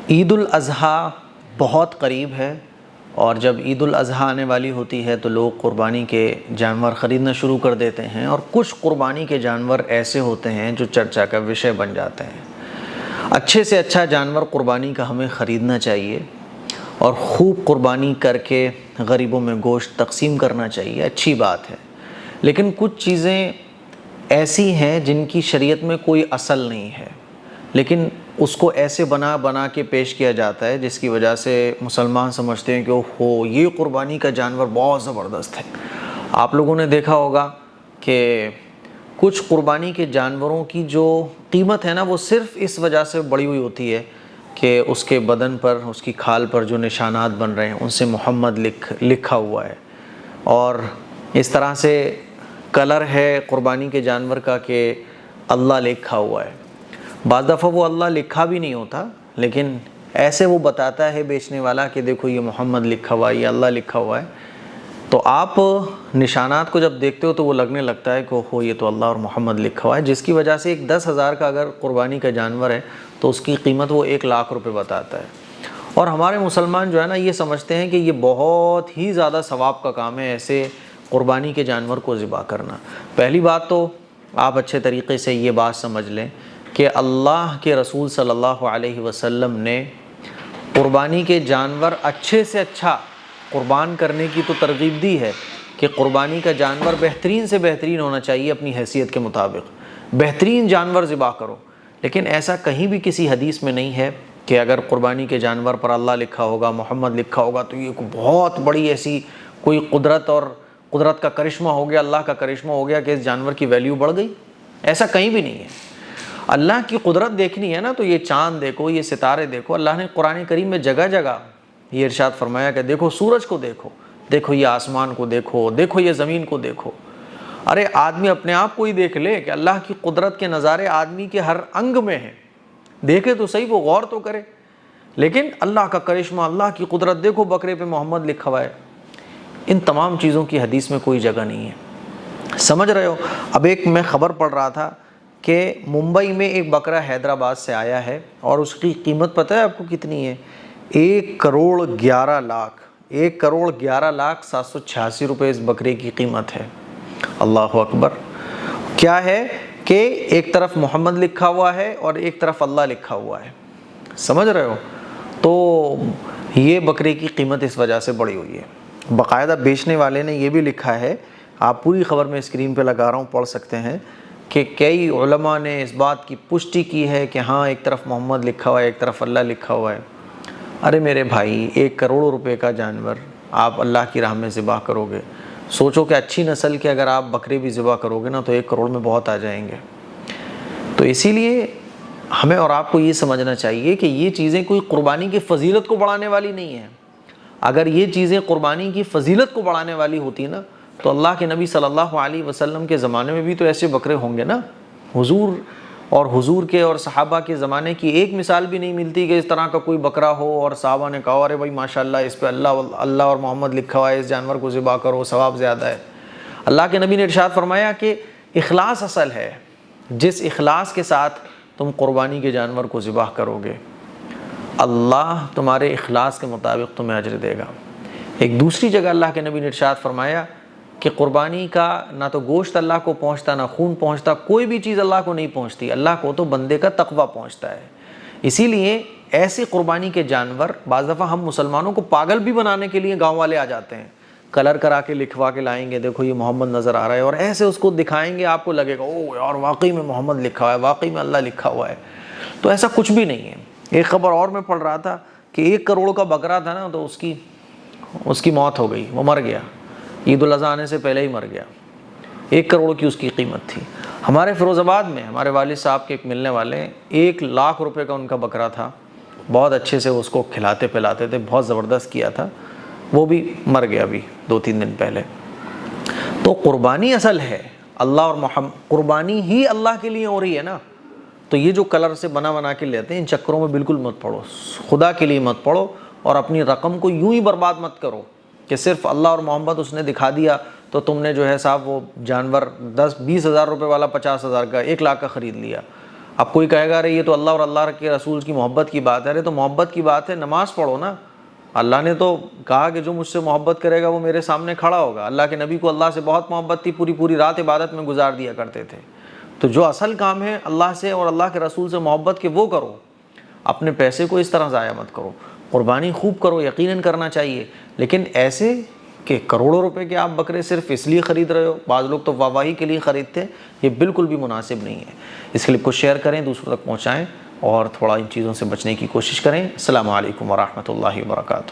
عید الاضحیٰ بہت قریب ہے، اور جب عید الاضحیٰ آنے والی ہوتی ہے تو لوگ قربانی کے جانور خریدنا شروع کر دیتے ہیں، اور کچھ قربانی کے جانور ایسے ہوتے ہیں جو چرچا کا وشے بن جاتے ہیں۔ اچھے سے اچھا جانور قربانی کا ہمیں خریدنا چاہیے، اور خوب قربانی کر کے غریبوں میں گوشت تقسیم کرنا چاہیے، اچھی بات ہے۔ لیکن کچھ چیزیں ایسی ہیں جن کی شریعت میں کوئی اصل نہیں ہے، لیکن اس کو ایسے بنا کے پیش کیا جاتا ہے جس کی وجہ سے مسلمان سمجھتے ہیں کہ اوہ یہ قربانی کا جانور بہت زبردست ہے۔ آپ لوگوں نے دیکھا ہوگا کہ کچھ قربانی کے جانوروں کی جو قیمت ہے نا، وہ صرف اس وجہ سے بڑھی ہوئی ہوتی ہے کہ اس کے بدن پر، اس کی کھال پر جو نشانات بن رہے ہیں ان سے محمد لکھا ہوا ہے، اور اس طرح سے کلر ہے قربانی کے جانور کا کہ اللہ لکھا ہوا ہے۔ بعض دفعہ وہ اللہ لکھا بھی نہیں ہوتا، لیکن ایسے وہ بتاتا ہے بیچنے والا کہ دیکھو یہ محمد لکھا ہوا ہے، یہ اللہ لکھا ہوا ہے۔ تو آپ نشانات کو جب دیکھتے ہو تو وہ لگنے لگتا ہے کہ اوہ یہ تو اللہ اور محمد لکھا ہوا ہے، جس کی وجہ سے ایک 10,000 کا اگر قربانی کا جانور ہے تو اس کی قیمت وہ 1,00,000 روپے بتاتا ہے۔ اور ہمارے مسلمان جو ہے نا، یہ سمجھتے ہیں کہ یہ بہت ہی زیادہ ثواب کا کام ہے ایسے قربانی کے جانور کو ذبح کرنا۔ پہلی بات تو آپ اچھے طریقے سے یہ بات سمجھ لیں کہ اللہ کے رسول صلی اللہ علیہ وسلم نے قربانی کے جانور اچھے سے اچھا قربان کرنے کی تو ترغیب دی ہے کہ قربانی کا جانور بہترین سے بہترین ہونا چاہیے، اپنی حیثیت کے مطابق بہترین جانور ذبح کرو۔ لیکن ایسا کہیں بھی کسی حدیث میں نہیں ہے کہ اگر قربانی کے جانور پر اللہ لکھا ہوگا، محمد لکھا ہوگا تو یہ بہت بڑی ایسی کوئی قدرت کا کرشمہ ہو گیا، اللہ کا کرشمہ ہو گیا کہ اس جانور کی ویلیو بڑھ گئی۔ ایسا کہیں بھی نہیں ہے۔ اللہ کی قدرت دیکھنی ہے نا تو یہ چاند دیکھو، یہ ستارے دیکھو۔ اللہ نے قرآن کریم میں جگہ جگہ یہ ارشاد فرمایا کہ دیکھو سورج کو دیکھو، دیکھو یہ آسمان کو دیکھو، دیکھو یہ زمین کو دیکھو۔ ارے آدمی اپنے آپ کو ہی دیکھ لے کہ اللہ کی قدرت کے نظارے آدمی کے ہر انگ میں ہیں، دیکھے تو صحیح، وہ غور تو کرے۔ لیکن اللہ کا کرشمہ، اللہ کی قدرت دیکھو، بکرے پہ محمد لکھا ہوا ہے۔ ان تمام چیزوں کی حدیث میں کوئی جگہ نہیں ہے، سمجھ رہے ہو؟ اب ایک میں خبر پڑھ رہا تھا کہ ممبئی میں ایک بکرا حیدرآباد سے آیا ہے، اور اس کی قیمت پتہ ہے آپ کو کتنی ہے؟ 1,11,00,000 1,11,786 روپے اس بکرے کی قیمت ہے۔ اللہ اکبر! کیا ہے کہ ایک طرف محمد لکھا ہوا ہے اور ایک طرف اللہ لکھا ہوا ہے، سمجھ رہے ہو؟ تو یہ بکرے کی قیمت اس وجہ سے بڑھی ہوئی ہے۔ باقاعدہ بیچنے والے نے یہ بھی لکھا ہے، آپ پوری خبر میں اسکرین پہ لگا رہا ہوں، پڑھ سکتے ہیں کہ کئی علماء نے اس بات کی پشٹی کی ہے کہ ہاں ایک طرف محمد لکھا ہوا ہے، ایک طرف اللہ لکھا ہوا ہے۔ ارے میرے بھائی، 1 کروڑ روپے کا جانور آپ اللہ کی راہ میں ذبح کرو گے، سوچو کہ اچھی نسل کے اگر آپ بکرے بھی ذبح کرو گے نا تو 1 کروڑ میں بہت آ جائیں گے۔ تو اسی لیے ہمیں اور آپ کو یہ سمجھنا چاہیے کہ یہ چیزیں کوئی قربانی کی فضیلت کو بڑھانے والی نہیں ہیں۔ اگر یہ چیزیں قربانی کی فضیلت کو بڑھانے والی ہوتی نا تو اللہ کے نبی صلی اللہ علیہ وسلم کے زمانے میں بھی تو ایسے بکرے ہوں گے نا۔ حضور کے اور صحابہ کے زمانے کی ایک مثال بھی نہیں ملتی کہ اس طرح کا کوئی بکرا ہو اور صحابہ نے کہا ارے بھائی ماشاءاللہ اس پہ اللہ اور محمد لکھا ہوا ہے، اس جانور کو ذبح کرو، ثواب زیادہ ہے۔ اللہ کے نبی نے ارشاد فرمایا کہ اخلاص اصل ہے، جس اخلاص کے ساتھ تم قربانی کے جانور کو ذبح کرو گے اللہ تمہارے اخلاص کے مطابق تمہیں اجر دے گا۔ ایک دوسری جگہ اللہ کے نبی نے ارشاد فرمایا کہ قربانی کا نہ تو گوشت اللہ کو پہنچتا، نہ خون پہنچتا، کوئی بھی چیز اللہ کو نہیں پہنچتی، اللہ کو تو بندے کا تقویٰ پہنچتا ہے۔ اسی لیے ایسی قربانی کے جانور بعض دفعہ ہم مسلمانوں کو پاگل بھی بنانے کے لیے گاؤں والے آ جاتے ہیں، کلر کرا کے لکھوا کے لائیں گے، دیکھو یہ محمد نظر آ رہا ہے، اور ایسے اس کو دکھائیں گے، آپ کو لگے گا اوہ یار واقعی میں محمد لکھا ہوا ہے، واقعی میں اللہ لکھا ہوا ہے۔ تو ایسا کچھ بھی نہیں ہے۔ ایک خبر اور میں پڑھ رہا تھا کہ 1 کروڑ کا بکرا تھا نا تو اس کی موت ہو گئی، وہ مر گیا، عید الاضحیٰ آنے سے پہلے ہی مر گیا۔ 1 کروڑ کی اس کی قیمت تھی۔ ہمارے فیروز آباد میں ہمارے والد صاحب کے ایک ملنے والے 1,00,000 روپے کا ان کا بکرا تھا، بہت اچھے سے اس کو کھلاتے پلاتے تھے، بہت زبردست کیا تھا، وہ بھی مر گیا ابھی 2-3 دن پہلے۔ تو قربانی اصل ہے اللہ اور محمد، قربانی ہی اللہ کے لیے ہو رہی ہے نا۔ تو یہ جو کلر سے بنا کے لیتے ہیں ان چکروں میں بالکل مت پڑو، خدا کے لیے مت پڑو، اور اپنی رقم کو یوں ہی برباد مت کرو کہ صرف اللہ اور محمد اس نے دکھا دیا تو تم نے جو ہے صاحب وہ جانور 10-20 ہزار روپے والا 50,000 کا 1,00,000 کا خرید لیا۔ اب کوئی کہے گا ارے یہ تو اللہ اور اللہ کے رسول کی محبت کی بات ہے. ارے تو محبت کی بات ہے، نماز پڑھو نا. اللہ نے تو کہا کہ جو مجھ سے محبت کرے گا وہ میرے سامنے کھڑا ہوگا. اللہ کے نبی کو اللہ سے بہت محبت تھی، پوری پوری رات عبادت میں گزار دیا کرتے تھے. تو جو اصل کام ہے اللہ سے اور اللہ کے رسول سے محبت کے وہ کرو. اپنے پیسے کو اس طرح ضائع مت کرو. قربانی خوب کرو، یقیناً کرنا چاہیے، لیکن ایسے کہ کروڑوں روپے کے آپ بکرے صرف اس لیے خرید رہے ہو، بعض لوگ تو واہواہی کے لیے خریدتے ہیں، یہ بالکل بھی مناسب نہیں ہے. اس کلپ کو شیئر کریں، دوسروں تک پہنچائیں اور تھوڑا ان چیزوں سے بچنے کی کوشش کریں. السلام علیکم ورحمۃ اللہ وبرکاتہ.